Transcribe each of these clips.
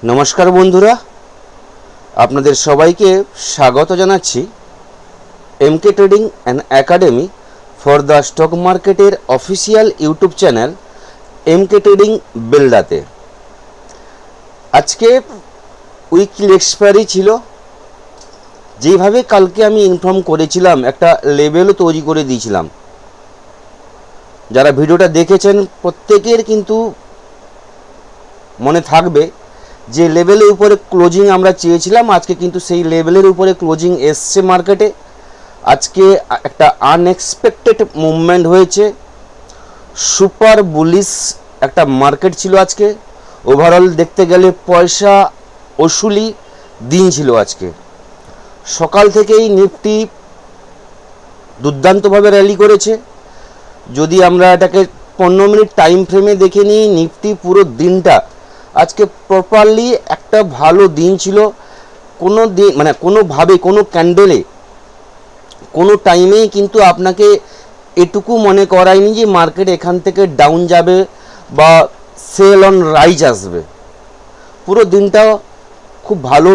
নমস্কার বন্ধুরা, আপনাদের সবাইকে স্বাগত জানাচ্ছি MK trading and academy for the stock মার্কেটের official YouTube channel MK trading বেলদাতে। আজকে উইকলি এক্সপায়ারি ছিল। যেইভাবে কালকে আমি ইনফর্ম করেছিলাম, একটা লেভেলও তৈরি করে দিয়েছিলাম। যারা ভিডিওটা দেখেছেন প্রত্যেকের কিন্তু মনে থাকবে যে লেভেলের উপরে ক্লোজিং আমরা চেয়েছিলাম, আজকে কিন্তু সেই লেভেলের উপরে ক্লোজিং এসছে মার্কেটে। আজকে একটা আনএক্সপেক্টেড মুভমেন্ট হয়েছে, সুপার বুলিশ একটা মার্কেট ছিল আজকে। ওভারঅল দেখতে গেলে পয়সা ওসুলি দিন ছিল আজকে। সকাল থেকেই নিফটি দুর্দান্তভাবে র্যালি করেছে। যদি আমরা এটাকে 15 মিনিট টাইম ফ্রেমে দেখে নিই, নিফটি পুরো দিনটা আজকে প্রপারলি একটা ভালো দিন ছিল। কোনো দিন কোনোভাবে কোনো ক্যান্ডেলে কোনো টাইমেই কিন্তু আপনাকে এটুকু মনে করায়নি যে মার্কেট এখান থেকে ডাউন যাবে বা সেল অন রাইজ আসবে। পুরো দিনটা খুব ভালো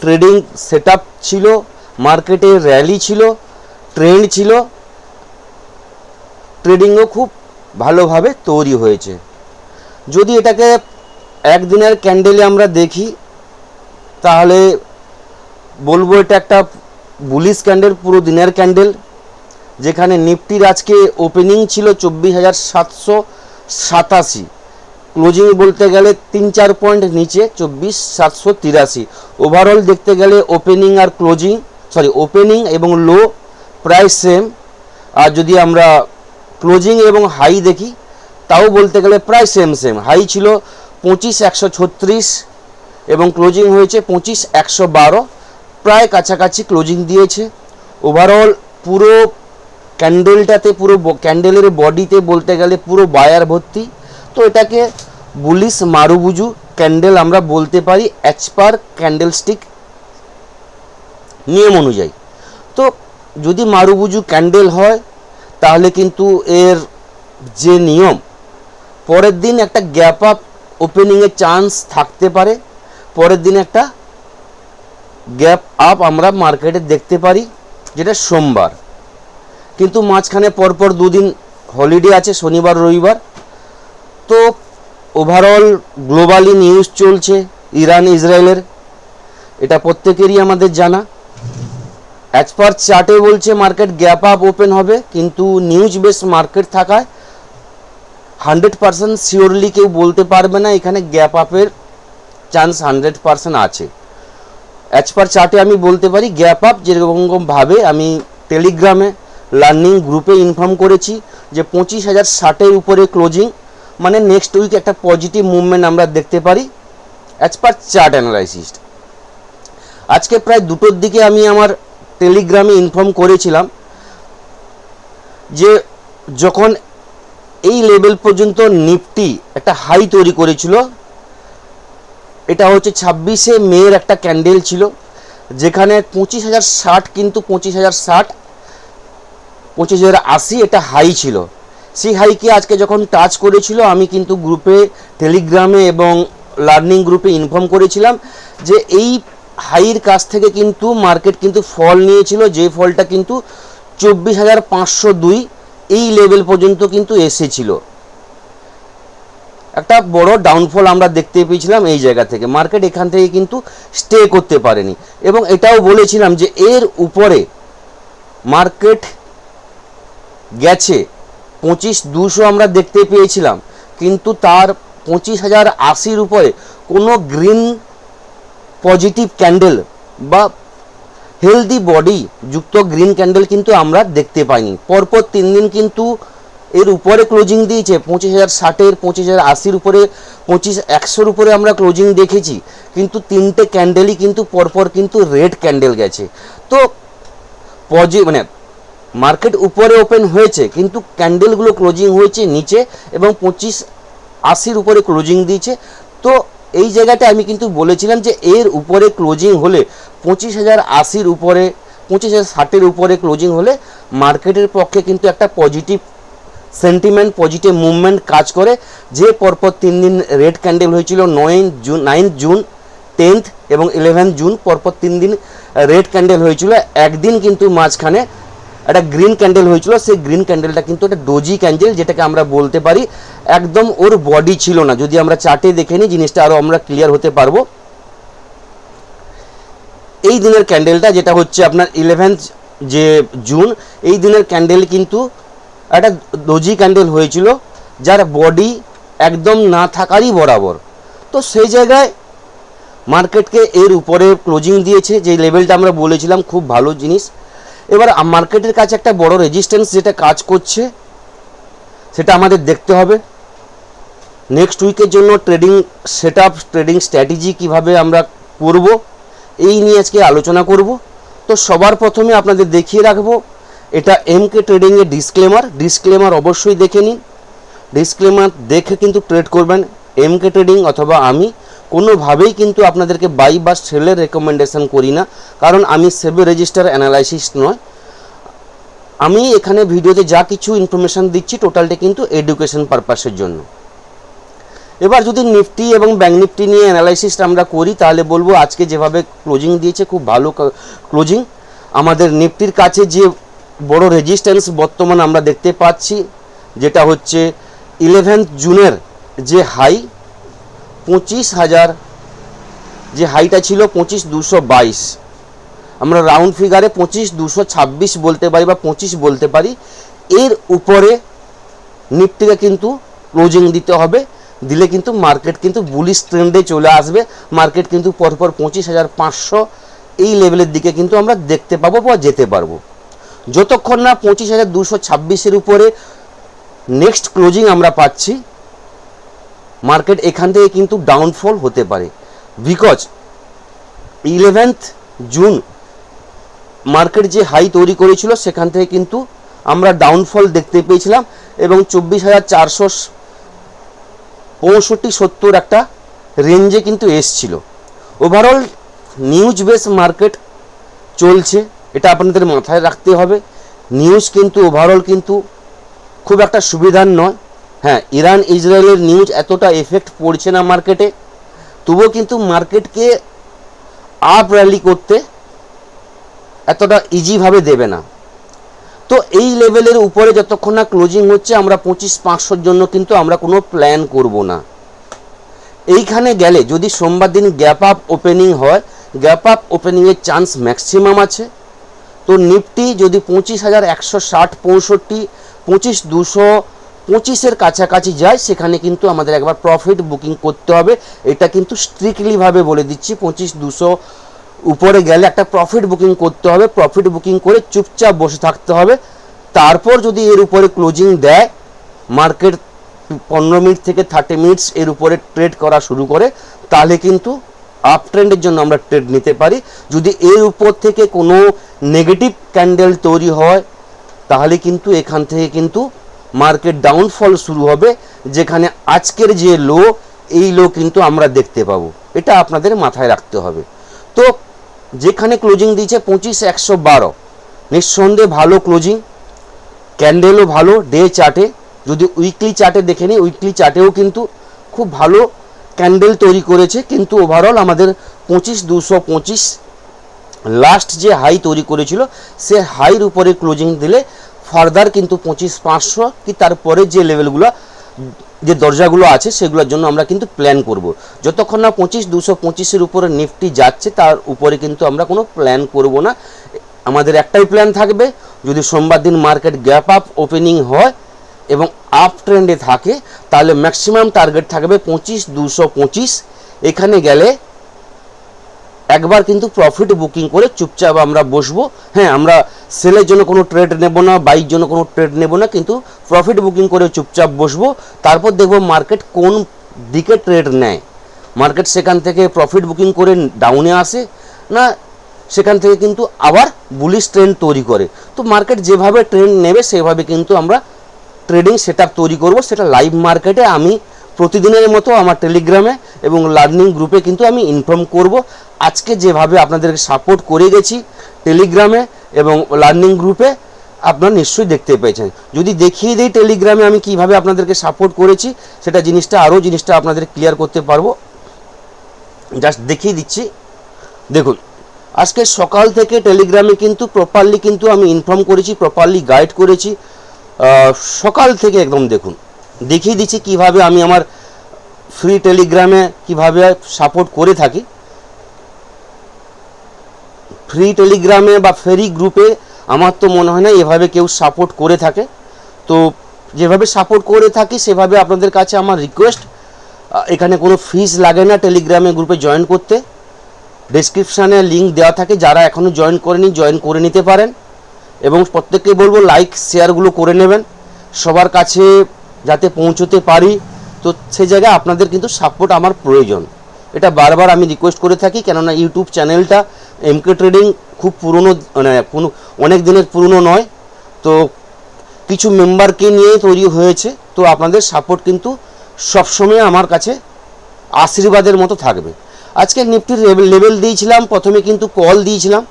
ট্রেডিং সেটআপ ছিল, মার্কেটে র্যালি ছিল, ট্রেন্ড ছিল, ট্রেডিংও খুব ভালোভাবে তৈরি হয়েছে। যদি এটাকে একদিনের ক্যান্ডেলে আমরা দেখি তাহলে বলবো এটা একটা বুলিশ ক্যান্ডেল, পুরো দিনের ক্যান্ডেল। যেখানে নিফটির আজকে ওপেনিং ছিল 24,787, ক্লোজিং বলতে গেলে 3-4 পয়েন্ট নিচে 24,783। ওভারঅল দেখতে গেলে ওপেনিং আর ওপেনিং এবং লো প্রায় সেম। আর যদি আমরা ক্লোজিং এবং হাই দেখি তাও বলতে গেলে প্রায় সেম। হাই ছিল 25,136 এবং ক্লোজিং হয়েছে 25,112, প্রায় কাছাকাছি ক্লোজিং দিয়েছে। ওভারঅল পুরো ক্যান্ডেলটাতে, পুরো ক্যান্ডেলের বডিতে বলতে গেলে পুরো বায়ার ভর্তি। তো এটাকে বুলিশ মারুবুজু ক্যান্ডেল আমরা বলতে পারি অ্যাজ পার ক্যান্ডেলস্টিক নিয়ম অনুযায়ী। তো যদি মারুবুজু ক্যান্ডেল হয় তাহলে কিন্তু এর যে নিয়ম, পরের দিন একটা গ্যাপ আপ ওপেনিংয়ের চান্স থাকতে পারে। পরের দিন একটা গ্যাপ আপ আমরা মার্কেটে দেখতে পারি, যেটা সোমবার। কিন্তু মাঝখানে পরপর দুদিন হলিডে আছে, শনিবার রবিবার। তো ওভারঅল গ্লোবালি নিউজ চলছে ইরান ইসরায়েলের, এটা প্রত্যেকেরই আমাদের জানা। অ্যাজ পার চার্টে বলছে মার্কেট গ্যাপ আপ ওপেন হবে, কিন্তু নিউজ বেস মার্কেট থাকায় 100% শিওরলি কেউ বলতে পারবে না এখানে গ্যাপ আপের চান্স 100% আছে। অ্যাজ পার চার্টে আমি বলতে পারি গ্যাপ আপ। যেরকমভাবে আমি টেলিগ্রামে লার্নিং গ্রুপে ইনফর্ম করেছি যে 25,060-এর উপরে ক্লোজিং, মানে নেক্সট উইক একটা পজিটিভ মুভমেন্ট আমরা দেখতে পারি অ্যাজ পার চার্ট অ্যানালাইসিস। আজকে প্রায় 2টোর দিকে আমি আমার টেলিগ্রামে ইনফর্ম করেছিলাম যে যখন এই লেভেল পর্যন্ত নিফটি একটা হাই তৈরি করেছিল, এটা হচ্ছে 26শে মের একটা ক্যান্ডেল ছিল, যেখানে 25,060 কিন্তু 25,080 এটা হাই ছিল। সেই হাইকে আজকে যখন টাচ করেছিল, আমি কিন্তু গ্রুপে টেলিগ্রামে এবং লার্নিং গ্রুপে ইনফর্ম করেছিলাম যে এই হাইয়ের কাছ থেকে কিন্তু মার্কেট কিন্তু ফল নিয়েছিল, যে ফলটা কিন্তু 24,502 এই লেভেল পর্যন্ত কিন্তু এসেছিল। একটা বড় ডাউনফল আমরা দেখতে পেয়েছিলাম এই জায়গা থেকে। মার্কেট এখান থেকে কিন্তু স্টে করতে পারেনি এবং এটাও বলেছিলাম যে এর উপরে মার্কেট গেছে 25,200 আমরা দেখতে পেয়েছিলাম, কিন্তু তার 25,080-র উপরে কোনো গ্রিন পজিটিভ ক্যান্ডেল বা হেলদি বডি যুক্ত গ্রিন ক্যান্ডেল কিন্তু আমরা দেখতে পাইনি। পরপর 3 দিন কিন্তু এর উপরে ক্লোজিং দিয়েছে, 25,060-এর, 25,080-র উপরে, 25,100-র উপরে আমরা ক্লোজিং দেখেছি, কিন্তু 3টে ক্যান্ডেলই কিন্তু পরপর কিন্তু রেড ক্যান্ডেল গেছে। তো মার্কেট উপরে ওপেন হয়েছে কিন্তু ক্যান্ডেলগুলো ক্লোজিং হয়েছে নিচে এবং 25,80-র উপরে ক্লোজিং দিয়েছে। তো এই জায়গাটা আমি কিন্তু বলেছিলাম যে এর উপরে ক্লোজিং হলে 25,080-র উপরে, 25,060-এর উপরে ক্লোজিং হলে মার্কেটের পক্ষে কিন্তু একটা পজিটিভ সেন্টিমেন্ট পজিটিভ মুভমেন্ট কাজ করে। যে পরপর 3 দিন রেড ক্যান্ডেল হয়েছিল 9 জুন 10th এবং 11 জুন পরপর 3 দিন রেড ক্যান্ডেল হয়েছিল, একদিন কিন্তু মাঝখানে একটা গ্রিন ক্যান্ডেল হয়েছিল। সেই গ্রিন ক্যান্ডেলটা কিন্তু একটা ডোজি ক্যান্ডেল, যেটাকে আমরা বলতে পারি একদম ওর বডি ছিল না। যদি আমরা চার্টে দেখে নিই জিনিসটা আরও আমরা ক্লিয়ার হতে পারবো। এই দিনের ক্যান্ডেলটা যেটা হচ্ছে আপনার 11th যে জুন, এই দিনের ক্যান্ডেল কিন্তু একটা ডোজি ক্যান্ডেল হয়েছিল যার বডি একদম না থাকারই বরাবর। তো সেই জায়গায় মার্কেটকে এর উপরে ক্লোজিং দিয়েছে, যে লেভেলটা আমরা বলেছিলাম খুব ভালো জিনিস। এবার মার্কেটের কাছে একটা বড় রেজিস্ট্যান্স যেটা কাজ করছে সেটা আমাদের দেখতে হবে। নেক্সট উইকের জন্য ট্রেডিং সেটআপ, ট্রেডিং স্ট্র্যাটেজি কিভাবে আমরা করব এই নিয়ে আজকে আলোচনা করব। তো সবার প্রথমে আপনাদের দেখিয়ে রাখবো এটা এমকে ট্রেডিংয়ের ডিসক্লেমার অবশ্যই দেখে নিন। ডিসক্লেমার দেখে কিন্তু ট্রেড করবেন। এমকে ট্রেডিং অথবা আমি কোনোভাবেই কিন্তু আপনাদেরকে বাই বা সেলের রেকমেন্ডেশন করি না, কারণ আমি সেবি রেজিস্টার অ্যানালাইসিস নয়। আমি এখানে ভিডিওতে যা কিছু ইনফরমেশান দিচ্ছি টোটালটা কিন্তু এডুকেশন পারপাসের জন্য। এবার যদি নিফটি এবং ব্যাঙ্ক নিফটি নিয়ে অ্যানালাইসিসটা আমরা করি তাহলে বলবো আজকে যেভাবে ক্লোজিং দিয়েছে খুব ভালো ক্লোজিং। আমাদের নিফটির কাছে যে বড় রেজিস্ট্যান্স বর্তমান আমরা দেখতে পাচ্ছি যেটা হচ্ছে 11th জুনের যে হাই 25,000, যে হাইটা ছিল 25,222, আমরা রাউন্ড ফিগারে 25,226 বলতে পারি বা 25 বলতে পারি। এর উপরে নিফটিকে কিন্তু ক্লোজিং দিতে হবে, দিলে কিন্তু মার্কেট কিন্তু বুলিশ ট্রেন্ডে চলে আসবে। মার্কেট কিন্তু পরপর 25,500 এই লেভেলের দিকে কিন্তু আমরা দেখতে পাবো বা যেতে পারবো। যতক্ষণ না 25,226-এর উপরে নেক্সট ক্লোজিং আমরা পাচ্ছি, মার্কেট এখান থেকে কিন্তু ডাউনফল হতে পারে। বিকজ 11th জুন মার্কেট যে হাই তৈরি করেছিল সেখান থেকে কিন্তু আমরা ডাউনফল দেখতে পেয়েছিলাম এবং 24,465-70 একটা রেঞ্জে কিন্তু এসছিল। ওভারঅল নিউজ বেস মার্কেট চলছে, এটা আপনাদের মাথায় রাখতে হবে। নিউজ কিন্তু ওভারঅল কিন্তু খুব একটা সুবিধার নয়। হ্যাঁ, ইরান ইসরায়েলের নিউজ এতটা এফেক্ট পড়ছে না মার্কেটে, তবুও কিন্তু মার্কেটকে আপ র্যালি করতে এতটা ইজিভাবে দেবে না। তো এই লেভেলের উপরে যতক্ষণ না ক্লোজিং হচ্ছে আমরা 25,500-র জন্য কিন্তু আমরা কোনো প্ল্যান করব না। এইখানে গেলে যদি সোমবার দিন গ্যাপ আপ ওপেনিং হয়, গ্যাপ আপ ওপেনিংয়ের চান্স ম্যাক্সিমাম আছে। তো নিফটি যদি 25,160-65, 25,225-এর কাছাকাছি যায় সেখানে কিন্তু আমাদের একবার প্রফিট বুকিং করতে হবে। এটা কিন্তু স্ট্রিক্টলিভাবে বলে দিচ্ছি, 25,200 উপরে গেলে একটা প্রফিট বুকিং করতে হবে। প্রফিট বুকিং করে চুপচাপ বসে থাকতে হবে। তারপর যদি এর উপরে ক্লোজিং দেয়, মার্কেট 15 মিনিট থেকে 30 মিনিটস এর উপরে ট্রেড করা শুরু করে, তাহলে কিন্তু আপ ট্রেন্ডের জন্য আমরা ট্রেড নিতে পারি। যদি এর উপর থেকে কোনো নেগেটিভ ক্যান্ডেল তৈরি হয় তাহলে কিন্তু এখান থেকে কিন্তু মার্কেট ডাউনফল শুরু হবে, যেখানে আজকের যে লো এই লো কিন্তু আমরা দেখতে পাবো। এটা আপনাদের মাথায় রাখতে হবে। তো যেখানে ক্লোজিং দিয়েছে 25,112 নিঃসন্দেহে ভালো ক্লোজিং, ক্যান্ডেলও ভালো। ডে চার্টে যদি উইকলি চার্টে দেখে নিই, উইকলি চার্টেও কিন্তু খুব ভালো ক্যান্ডেল তৈরি করেছে। কিন্তু ওভারঅল আমাদের 25,225 লাস্ট যে হাই তৈরি করেছিল সে হাইয়ের উপরে ক্লোজিং দিলে ফার্দার কিন্তু 25,500 কি তারপরে যে লেভেলগুলো যে দরজাগুলো আছে সেগুলোর জন্য আমরা কিন্তু প্ল্যান করব। যতক্ষণ না 25,225-এর উপরে নিফটি যাচ্ছে তার উপরে কিন্তু আমরা কোনো প্ল্যান করব না। আমাদের একটাই প্ল্যান থাকবে, যদি সোমবার দিন মার্কেট গ্যাপ আপ ওপেনিং হয় এবং আপ ট্রেন্ডে থাকে তাহলে ম্যাক্সিমাম টার্গেট থাকবে 25,225। এখানে গেলে একবার কিন্তু প্রফিট বুকিং করে চুপচাপ আমরা বসবো। হ্যাঁ, আমরা সেলের জন্য কোনো ট্রেড নেব না, বাইয়ের জন্য কোনো ট্রেড নেব না, কিন্তু প্রফিট বুকিং করে চুপচাপ বসবো। তারপর দেখব মার্কেট কোন দিকে ট্রেড নেয়। মার্কেট সেখান থেকে প্রফিট বুকিং করে ডাউনে আসে না সেখান থেকে কিন্তু আবার বুলিশ ট্রেন্ড তৈরি করে। তো মার্কেট যেভাবে ট্রেন্ড নেবে সেভাবে কিন্তু আমরা ট্রেডিং সেটআপ তৈরি করব। সেটা লাইভ মার্কেটে আমি প্রতিদিনের মতো আমার টেলিগ্রামে এবং লার্নিং গ্রুপে কিন্তু আমি ইনফর্ম করব। আজকে যেভাবে আপনাদেরকে সাপোর্ট করে গেছি টেলিগ্রামে এবং লার্নিং গ্রুপে, আপনারা নিশ্চয়ই দেখতে পেয়েছেন। যদি দেখিয়ে দিই টেলিগ্রামে আমি কিভাবে আপনাদেরকে সাপোর্ট করেছি, সেটা জিনিসটা আপনাদের ক্লিয়ার করতে পারবো। জাস্ট দেখিয়ে দিচ্ছি। দেখুন, আজকে সকাল থেকে টেলিগ্রামে কিন্তু প্রপারলি কিন্তু আমি ইনফর্ম করেছি, প্রপারলি গাইড করেছি সকাল থেকে একদম। দেখুন, দেখিয়ে দিচ্ছি কিভাবে আমি আমার ফ্রি টেলিগ্রামে কিভাবে সাপোর্ট করে থাকি। ফ্রি টেলিগ্রামে বা ফ্রি গ্রুপে আমার তো মনে হয় না এভাবে কেউ সাপোর্ট করে থাকে। তো যেভাবে সাপোর্ট করে থাকি সেভাবে আপনাদের কাছে আমার রিকোয়েস্ট, এখানে কোনো ফিস লাগে না টেলিগ্রামে গ্রুপে জয়েন করতে। ডেসক্রিপশানে লিঙ্ক দেওয়া থাকে, যারা এখনও জয়েন করেনি জয়েন করে নিতে পারেন। এবং প্রত্যেককে বলবো লাইক শেয়ারগুলো করে নেবেন, সবার কাছে যাতে পৌঁছতে পারি। তো সেই জায়গায় আপনাদের কিন্তু সাপোর্ট আমার প্রয়োজন, এটা বারবার আমি রিকোয়েস্ট করে থাকি। কেননা ইউটিউব চ্যানেলটা এমকে ট্রেডিং খুব পুরনো, মানে অনেক দিনের পুরনো নয়, তো কিছু মেম্বারকে নিয়ে তৈরি হয়েছে। তো আপনাদের সাপোর্ট কিন্তু সবসময় আমার কাছে আশীর্বাদের মতো থাকবে। আজকে নিফটির লেভেল দিয়েছিলাম, প্রথমে কিন্তু কল দিয়েছিলাম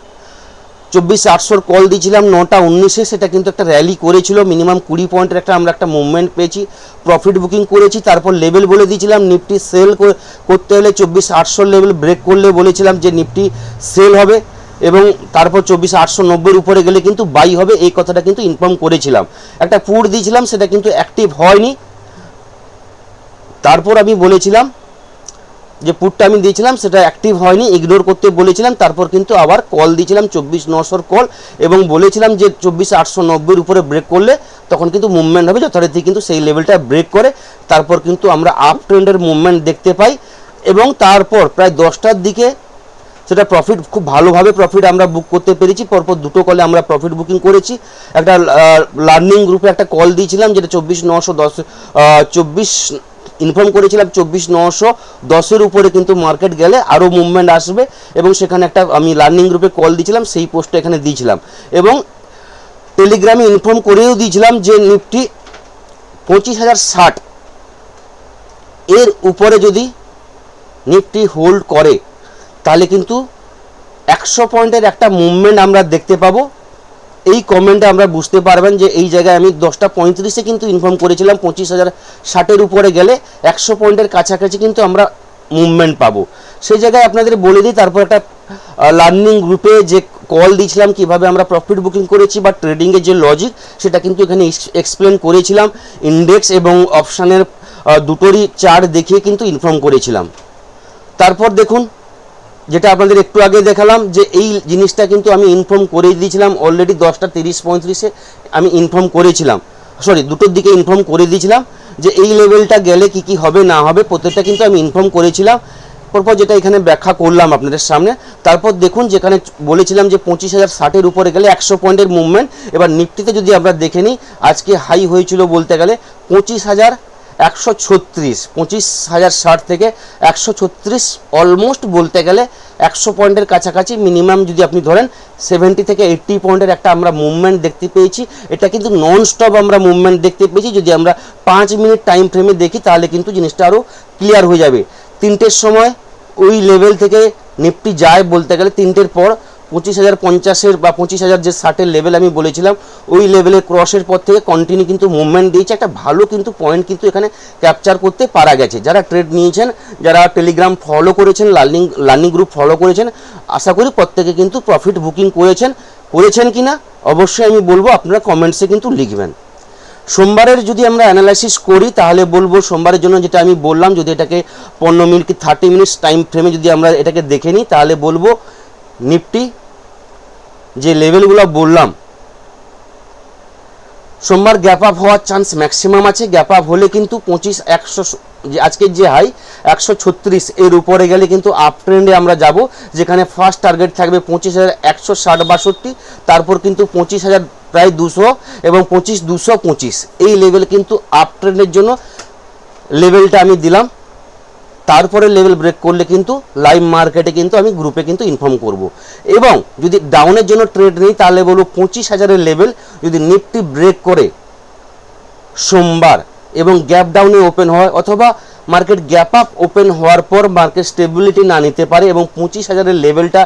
24,800 কল দিয়েছিলাম 9টা 19-এ। সেটা কিন্তু একটা র্যালি করেছিল, মিনিমাম 20 পয়েন্টের আমরা একটা মুভমেন্ট পেয়েছি, প্রফিট বুকিং করেছি। তারপর লেভেল বলে দিয়েছিলাম নিফটি সেল করতে হলে 24,800 লেভেল ব্রেক করলে বলেছিলাম যে নিফটি সেল হবে, এবং তারপর 24,890-এর উপরে গেলে কিন্তু বাই হবে, এই কথাটা কিন্তু ইনফর্ম করেছিলাম। একটা পুট দিয়েছিলাম, সেটা কিন্তু অ্যাক্টিভ হয়নি। তারপর আমি বলেছিলাম যে পুটটা আমি দিয়েছিলাম সেটা অ্যাক্টিভ হয়নি, ইগনোর করতে বলেছিলাম। তারপর কিন্তু আবার কল দিয়েছিলাম 24,900 কল, এবং বলেছিলাম যে 24,890-এর উপরে ব্রেক করলে তখন কিন্তু মুভমেন্ট হবে। যথারীতি কিন্তু সেই লেভেলটা ব্রেক করে তারপর কিন্তু আমরা আপ ট্রেন্ডের মুভমেন্ট দেখতে পাই। এবং তারপর প্রায় 10টার দিকে সেটা প্রফিট, খুব ভালোভাবে প্রফিট আমরা বুক করতে পেরেছি। পরপর দুটো কলে আমরা প্রফিট বুকিং করেছি। একটা লার্নিং গ্রুপে একটা কল দিয়েছিলাম, যেটা 24,910 ইনফর্ম করেছিলাম 24,910-এর উপরে কিন্তু মার্কেট গেলে আরও মুভমেন্ট আসবে, এবং সেখানে একটা আমি লার্নিং গ্রুপে কল দিয়েছিলাম, সেই পোস্টটা এখানে দিয়েছিলাম। এবং টেলিগ্রামে ইনফর্ম করেও দিয়েছিলাম যে নিফটি 25,060 এর উপরে যদি নিফটি হোল্ড করে তাহলে কিন্তু 100 পয়েন্টের একটা মুভমেন্ট আমরা দেখতে পাবো। এই কমেন্টে আমরা বুঝতে পারবেন যে এই জায়গায় আমি 10টা 35-এ কিন্তু ইনফর্ম করেছিলাম 25,060-এর উপরে গেলে 100 পয়েন্টের কাছাকাছি কিন্তু আমরা মুভমেন্ট পাবো। সেই জায়গায় আপনাদের বলে দিই, তারপর একটা লার্নিং গ্রুপে যে কল দিয়েছিলাম কিভাবে আমরা প্রফিট বুকিং করেছি বা ট্রেডিংয়ের যে লজিক, সেটা কিন্তু এখানে এক্সপ্লেন করেছিলাম। ইন্ডেক্স এবং অপশানের দুটোরই চার্ট দেখিয়ে কিন্তু ইনফর্ম করেছিলাম। তারপর দেখুন, যেটা আপনাদের একটু আগে দেখালাম যে এই জিনিসটা কিন্তু আমি ইনফর্ম করে দিয়েছিলাম অলরেডি 10টা 30-35-এ আমি ইনফর্ম করেছিলাম, দুটোর দিকে ইনফর্ম করে দিয়েছিলাম যে এই লেভেলটা গেলে কি হবে না হবে, প্রত্যেকটা কিন্তু আমি ইনফর্ম করেছিলাম। পরপর যেটা এখানে ব্যাখ্যা করলাম আপনাদের সামনে। তারপর দেখুন, যেখানে বলেছিলাম যে 25,060-এর উপরে গেলে 100 পয়েন্টের মুভমেন্ট। এবার নিফটিতে যদি আমরা দেখে নিই, আজকে হাই হয়েছিল বলতে গেলে 25,136, 25,060 থেকে 136, অলমোস্ট বলতে গেলে 100 পয়েন্টের কাছাকাছি মিনিমাম যদি আপনি ধরেন 70 থেকে 80 পয়েন্টের একটা আমরা মুভমেন্ট দেখতে পেয়েছি। এটা কিন্তু নন স্টপ আমরা মুভমেন্ট দেখতে পেয়েছি। যদি আমরা 5 মিনিট টাইম ফ্রেমে দেখি তাহলে কিন্তু জিনিসটা আরও ক্লিয়ার হয়ে যাবে। 3টের সময় ওই লেভেল থেকে নিফটি যায় বলতে গেলে 3টের পর 25,050-এর বা 25,000 যে 60-এর লেভেল আমি বলেছিলাম, ওই লেভেলের ক্রসের পর থেকে কন্টিনিউ কিন্তু মুভমেন্ট দিয়েছে। একটা ভালো কিন্তু পয়েন্ট কিন্তু এখানে ক্যাপচার করতে পারা গেছে। যারা ট্রেড নিয়েছেন, যারা টেলিগ্রাম ফলো করেছেন, লার্নিং গ্রুপ ফলো করেছেন, আশা করি প্রত্যেকে কিন্তু প্রফিট বুকিং করেছেন কি না অবশ্যই আমি বলবো, আপনারা কমেন্টসে কিন্তু লিখবেন। সোমবারের যদি আমরা অ্যানালাইসিস করি তাহলে বলবো, সোমবারের জন্য যেটা আমি বললাম, যদি এটাকে 15 মিনিট কি 30 মিনিটস টাইম ফ্রেমে যদি আমরা এটাকে দেখে নিই তাহলে বলবো নিফটি যে লেভেলগুলো বললাম, সোমবার গ্যাপ আপ হওয়ার চান্স ম্যাক্সিমাম আছে। গ্যাপ আপ হলে কিন্তু 25,100 আজকের যে হাই 136 এর উপরে গেলে কিন্তু আপ ট্রেন্ডে আমরা যাব, যেখানে ফার্স্ট টার্গেট থাকবে 25,160-62, তারপর কিন্তু 25,000 প্রায় 200 এবং 25,225 এই লেভেল কিন্তু আপ ট্রেন্ডের জন্য লেভেলটা আমি দিলাম। তারপরে লেভেল ব্রেক করলে কিন্তু লাইভ মার্কেটে কিন্তু আমি গ্রুপে কিন্তু ইনফর্ম করব। এবং যদি ডাউনের জন্য ট্রেড নেই তাহলে বলবো 25,000-এর লেভেল যদি নিফটি ব্রেক করে সোমবার এবং গ্যাপ ডাউনে ওপেন হয়, অথবা মার্কেট গ্যাপ আপ ওপেন হওয়ার পর মার্কেট স্টেবিলিটি না নিতে পারে এবং 25,000-এর লেভেলটা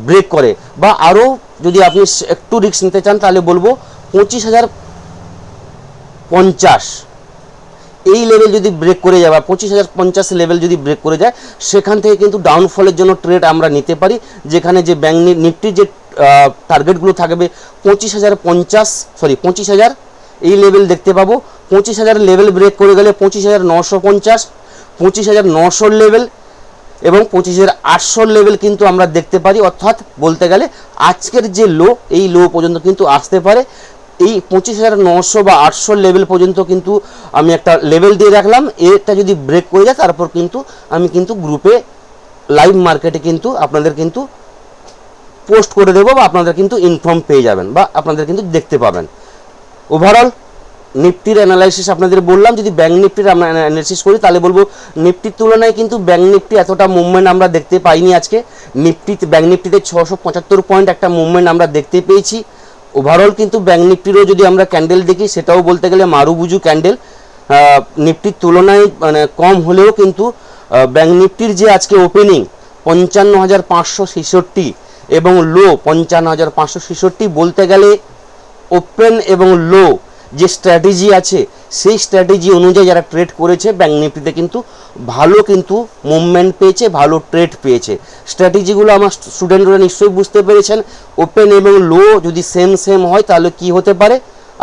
ব্রেক করে, বা আরও যদি আপনি একটু রিস্ক নিতে চান তাহলে বলবো 25,050 এই লেভেল যদি ব্রেক করে যায় বা 25,050 লেভেল যদি ব্রেক করে যায়, সেখান থেকে কিন্তু ডাউনফলের জন্য ট্রেড আমরা নিতে পারি, যেখানে যে ব্যাংক নিফটির যে টার্গেটগুলো থাকবে 25,000 এই লেভেল দেখতে পাবো। 25,000 লেভেল ব্রেক করে গেলে 25,950, 25,900 লেভেল এবং 25,800 লেভেল কিন্তু আমরা দেখতে পারি। অর্থাৎ বলতে গেলে আজকের যে লো, এই লো পর্যন্ত কিন্তু আসতে পারে। এই 25,900 বা 800 লেভেল পর্যন্ত কিন্তু আমি একটা লেভেল দিয়ে রাখলাম। এটা যদি ব্রেক করে যায় তারপর কিন্তু আমি কিন্তু গ্রুপে লাইভ মার্কেটে কিন্তু আপনাদের কিন্তু পোস্ট করে দেবো, বা আপনাদের কিন্তু ইনফর্ম পেয়ে যাবেন, বা আপনাদের কিন্তু দেখতে পাবেন। ওভারঅল নিফটির অ্যানালাইসিস আপনাদের বললাম। যদি ব্যাংক নিফটির আমরা অ্যানালাইসিস করি তাহলে বলবো নিফটির তুলনায় কিন্তু ব্যাংক নিফটি এতটা মুভমেন্ট আমরা দেখতে পাইনি আজকে। ব্যাংক নিফটিতে 675 পয়েন্ট একটা মুভমেন্ট আমরা দেখতে পেয়েছি। ওভারঅল কিন্তু ব্যাংক নিফটিরও যদি আমরা ক্যান্ডেল দেখি, সেটাও বলতে গেলে মারুবুজু ক্যান্ডেল। নিফটির তুলনায় মানে কম হলেও কিন্তু ব্যাংক নিফটির যে আজকে ওপেনিং 55,566 এবং লো 55,566, বলতে গেলে ওপেন এবং লো যে স্ট্র্যাটেজি আছে সেই স্ট্র্যাটেজি অনুযায়ী যারা ট্রেড করেছে ব্যাংক নিফটিতে কিন্তু ভালো কিন্তু মুভমেন্ট পেয়েছে, ভালো ট্রেড পেয়েছে। স্ট্র্যাটেজিগুলো আমার স্টুডেন্টরা নিশ্চয়ই বুঝতে পেরেছেন। ওপেন এবং লো যদি সেম হয় তাহলে কি হতে পারে,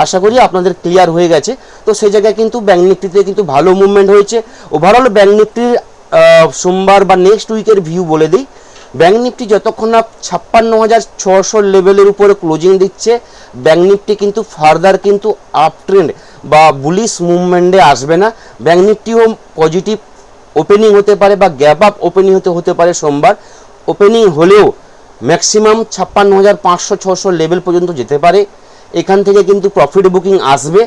আশা করি আপনাদের ক্লিয়ার হয়ে গেছে। তো সেই জায়গায় কিন্তু ব্যাংক নিফটিতে কিন্তু ভালো মুভমেন্ট হয়েছে। ওভারঅল ব্যাংক নিফটির সোমবার বা নেক্সট উইকের ভিউ বলে দিই। ব্যাংক নিফটি যতক্ষণ না 56,600 লেভেলের উপরে ক্লোজিং দিচ্ছে, ব্যাংক নিফটি কিন্তু ফার্দার কিন্তু আপ ট্রেন্ড বা বুলিশ মুভমেন্টে আসবে না। ব্যাংক নিফটিও পজিটিভ ওপেনিং হতে পারে বা গ্যাপ আপ ওপেনিং হতে পারে সোমবার। ওপেনিং হলেও ম্যাক্সিমাম 56,500-600 লেভেল পর্যন্ত যেতে পারে। এখান থেকে কিন্তু প্রফিট বুকিং আসবে।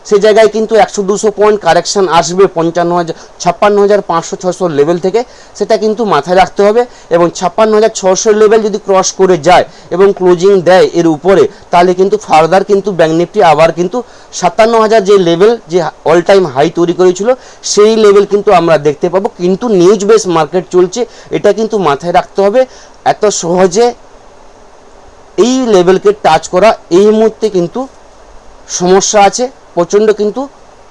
সে জায়গায় কিন্তু 100-200 পয়েন্ট কারেকশন আসবে 56,500-600 লেভেল থেকে, সেটা কিন্তু মাথায় রাখতে হবে। এবং 56,600 লেভেল যদি ক্রস করে যায় এবং ক্লোজিং দেয় এর উপরে, তাহলে কিন্তু ফার্দার কিন্তু ব্যাংক নিফটি আবার কিন্তু 57,000 যে লেভেল, যে অল টাইম হাই তৈরি করেছিল, সেই লেভেল কিন্তু আমরা দেখতে পাবো। কিন্তু নিউজ বেস মার্কেট চলছে, এটা কিন্তু মাথায় রাখতে হবে। এত সহজে এই লেভেলকে টাচ করা এই মুহূর্তে কিন্তু সমস্যা আছে, প্রচণ্ড কিন্তু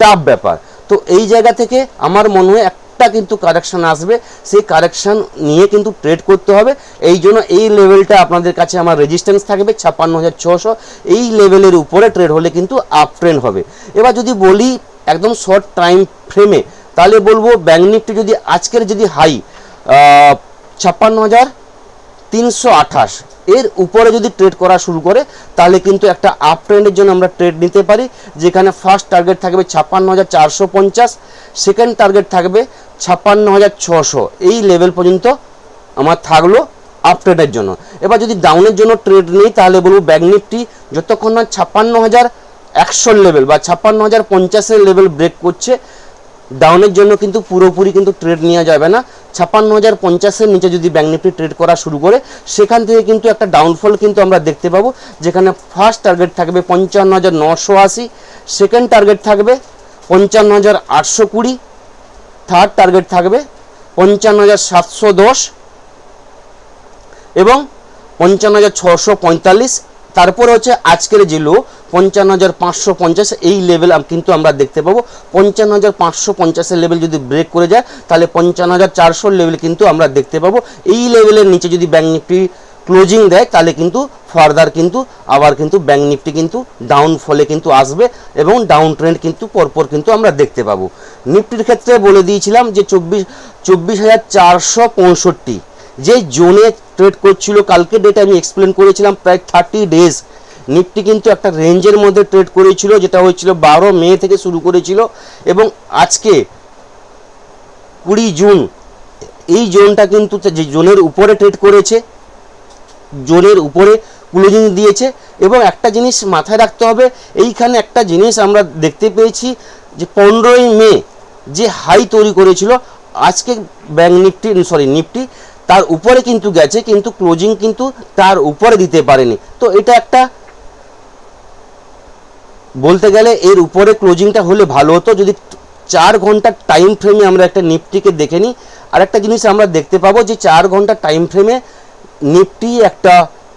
টাফ ব্যাপার। তো এই জায়গা থেকে আমার মনে হয় একটা কিন্তু কারেকশন আসবে, সেই কারেকশন নিয়ে কিন্তু ট্রেড করতে হবে। এই জন্য এই লেভেলটা আপনাদের কাছে আমার রেজিস্ট্যান্স থাকবে 56,600। এই লেভেলের উপরে ট্রেড হলে কিন্তু আপ ট্রেন্ড হবে। এবার যদি বলি একদম শর্ট টাইম ফ্রেমে, তাহলে বলবো ব্যাংক নিফটি যদি আজকের যদি হাই 56,328 এর উপরে যদি ট্রেড করা শুরু করে, তাহলে কিন্তু একটা আপ ট্রেন্ডের জন্য আমরা ট্রেড নিতে পারি, যেখানে ফার্স্ট টার্গেট থাকবে 56,450, সেকেন্ড টার্গেট থাকবে 56,600। এই লেভেল পর্যন্ত আমার থাকলো আপ ট্রেডের জন্য। এবার যদি ডাউনের জন্য ট্রেড নেই, তাহলে বলবো ব্যাংক নিফটি যতক্ষণ না 56,100 লেভেল বা 56,050 লেভেল ব্রেক করছে, ডাউনের জন্য কিন্তু পুরোপুরি কিন্তু ট্রেড নেওয়া যাবে না। 56,050 নিচে যদি ব্যাংক নিফটি ট্রেড করা শুরু করে, সেখান থেকে কিন্তু একটা ডাউনফল কিন্তু আমরা দেখতে পাবো, যেখানে ফার্স্ট টার্গেট থাকবে 55,980, সেকেন্ড টার্গেট থাকবে 55,820, থার্ড টার্গেট থাকবে 55,710 এবং 55,645। তারপর হচ্ছে আজকের যে লো 55,550, এই লেভেল কিন্তু আমরা দেখতে পাবো। 55,550 লেভেল যদি ব্রেক করে যায়, তাহলে 55,400 লেভেল কিন্তু আমরা দেখতে পাবো। এই লেভেলের নিচে যদি ব্যাংক নিফটি ক্লোজিং দেয়, তাহলে কিন্তু ফার্দার কিন্তু আবার কিন্তু ব্যাংক নিফটি কিন্তু ডাউন ফলে কিন্তু আসবে এবং ডাউন ট্রেন্ড কিন্তু পরপর কিন্তু আমরা দেখতে পাবো। নিফটির ক্ষেত্রে বলে দিয়েছিলাম যে 24,465 যে জোনে ট্রেড করছিল, কালকে ডেটে আমি এক্সপ্লেন করেছিলাম, প্রায় 30 ডেজ নিফটি কিন্তু একটা রেঞ্জের মধ্যে ট্রেড করেছিল, যেটা হয়েছিল 12 মে থেকে শুরু করেছিল এবং আজকে 20 জুন এই জোনটা কিন্তু যে জোনের উপরে ট্রেড করেছে, জোনের উপরে ক্লোজিং দিয়েছে। এবং একটা জিনিস মাথায় রাখতে হবে, এইখানে একটা জিনিস আমরা দেখতে পেয়েছি যে 15ই মে যে হাই তৈরি করেছিল, আজকে ব্যাংক নিফটি নিফটি তার উপরে কিন্তু গেছে, কিন্তু ক্লোজিং কিন্তু তার উপরে দিতে পারেনি। তো এটা একটা বলতে গেলে এর উপরে ক্লোজিংটা হলে ভালো হতো। যদি 4 ঘন্টার টাইম ফ্রেমে আমরা একটা নিফটিকে দেখে নিই, আর একটা জিনিস আমরা দেখতে পাবো যে 4 ঘন্টার টাইম ফ্রেমে নিফটি একটা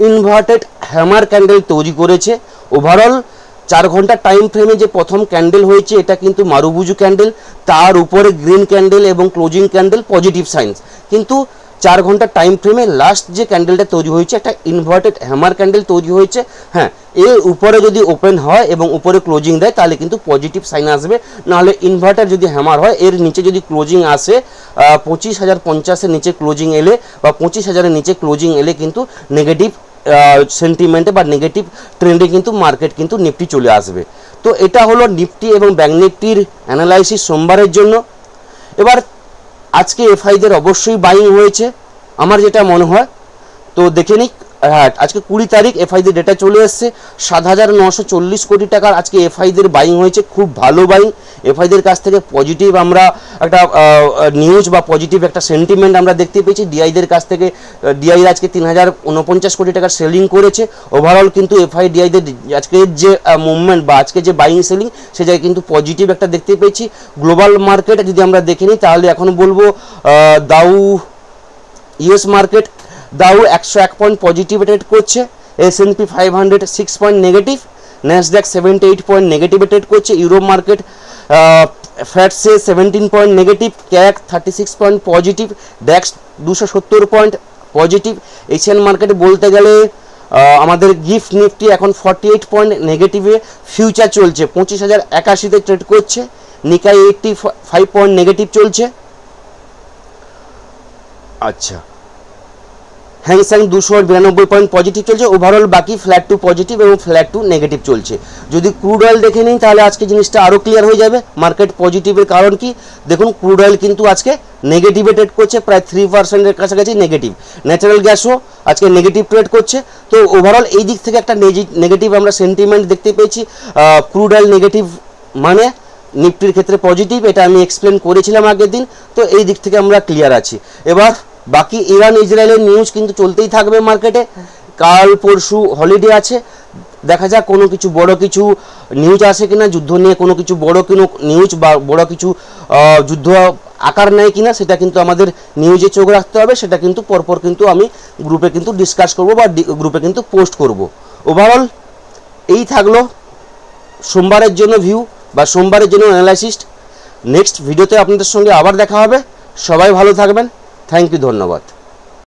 ইনভার্টেড হ্যামার ক্যান্ডেল তৈরি করেছে। ওভারঅল 4 ঘন্টা টাইম ফ্রেমে যে প্রথম ক্যান্ডেল হয়েছে এটা কিন্তু মারুবুজু ক্যান্ডেল, তার উপরে গ্রিন ক্যান্ডেল এবং ক্লোজিং ক্যান্ডেল পজিটিভ সাইন্স। কিন্তু 4 ঘন্টা টাইম ফ্রেমে লাস্ট যে ক্যান্ডেলটা তৈরি হয়েছে একটা ইনভার্টেড হ্যামার ক্যান্ডেল তৈরি হয়েছে। হ্যাঁ, এর উপরে যদি ওপেন হয় এবং উপরে ক্লোজিং দেয় তাহলে কিন্তু পজিটিভ সাইন আসবে, নাহলে ইনভার্টার যদি হ্যামার হয় এর নিচে যদি ক্লোজিং আসে 25,050-এর নিচে ক্লোজিং এলে বা 25,000-এর নিচে ক্লোজিং এলে কিন্তু নেগেটিভ সেন্টিমেন্টে বা নেগেটিভ ট্রেন্ডে কিন্তু মার্কেট কিন্তু নিফটি চলে আসবে। তো এটা হলো নিফটি এবং ব্যাঙ্ক নিফটির অ্যানালাইসিস সোমবারের জন্য। এবার আজকে এফআইদের অবশ্যই বাইং হয়েছে আমার যেটা মনে হয়, তো দেখে নিক। হ্যাঁ, আজকে 20 তারিখ এফআইদের ডেটা চলে এসছে, 7,940 কোটি টাকার আজকে এফআইদের বাইং হয়েছে, খুব ভালো বাইং। এফআইদের কাছ থেকে পজিটিভ আমরা একটা নিউজ বা পজিটিভ একটা সেন্টিমেন্ট আমরা দেখতে পেয়েছি। ডিআইদের কাছ থেকে ডিআই আজকে 3,049 কোটি টাকার সেলিং করেছে। ওভারঅল কিন্তু এফআই ডিআইদের আজকের যে মুভমেন্ট বা আজকে যে বাইং সেলিং সে জায়গায় কিন্তু পজিটিভ একটা দেখতে পেয়েছি। গ্লোবাল মার্কেট যদি আমরা দেখে নিই তাহলে এখন বলবো দাউ ইউএস মার্কেট দাউ 101 পয়েন্ট পজিটিভ ট্রেড করছে, S&P 500 6 point negative, Nasdaq 78 point negative trade করছে, Europe market FTSE 17 point negative, CAC 36 point positive, DAX 270 point positive. Asian মার্কেটে বলতে গেলে আমাদের গিফট নিফটি এখন 48 পয়েন্ট নেগেটিভে ফিউচার চলছে, 25,081-তে ট্রেড করছে, নিকাই 85 পয়েন্ট নেগেটিভ চলছে। আচ্ছা, হ্যাংস্যাং 292 পয়েন্ট পজিটিভ চলছে। ওভারঅল বাকি ফ্ল্যাট টু পজিটিভ এবং ফ্ল্যাট টু নেগেটিভ চলছে। যদি ক্রুড অয়েল দেখে নিই তাহলে আজকে জিনিসটা আরও ক্লিয়ার হয়ে যাবে মার্কেট পজিটিভের কারণ কি। দেখুন ক্রুড অয়েল কিন্তু আজকে নেগেটিভে ট্রেড করছে, প্রায় 3%-এর কাছাকাছি নেগেটিভ। ন্যাচারাল গ্যাসও আজকে নেগেটিভ ট্রেড করছে। তো ওভারঅল এই দিক থেকে একটা নেগেটিভ আমরা সেন্টিমেন্ট দেখতে পেয়েছি। ক্রুড অয়েল নেগেটিভ মানে নিফটির ক্ষেত্রে পজিটিভ, এটা আমি এক্সপ্লেন করেছিলাম আগের দিন। তো এই দিক থেকে আমরা ক্লিয়ার আছি। এবার বাকি ইরান ইসরায়েলের নিউজ কিন্তু চলতেই থাকবে মার্কেটে। কাল পরশু হলিডে আছে, দেখা যাক কোনো কিছু বড় কিছু নিউজ আসে কিনা, যুদ্ধ নিয়ে কোনো কিছু বড় কোনো নিউজ বা বড় কিছু যুদ্ধ আকার নেয় কিনা, সেটা কিন্তু আমাদের নিউজে চোখ রাখতে হবে। সেটা কিন্তু পরপর কিন্তু আমি গ্রুপে কিন্তু ডিসকাস করব বা গ্রুপে কিন্তু পোস্ট করব। ওভারঅল এই থাকলো সোমবারের জন্য ভিউ বা সোমবারের জন্য অ্যানালাইসিস। নেক্সট ভিডিওতে আপনাদের সঙ্গে আবার দেখা হবে। সবাই ভালো থাকবেন। থ্যাংক ইউ, ধন্যবাদ।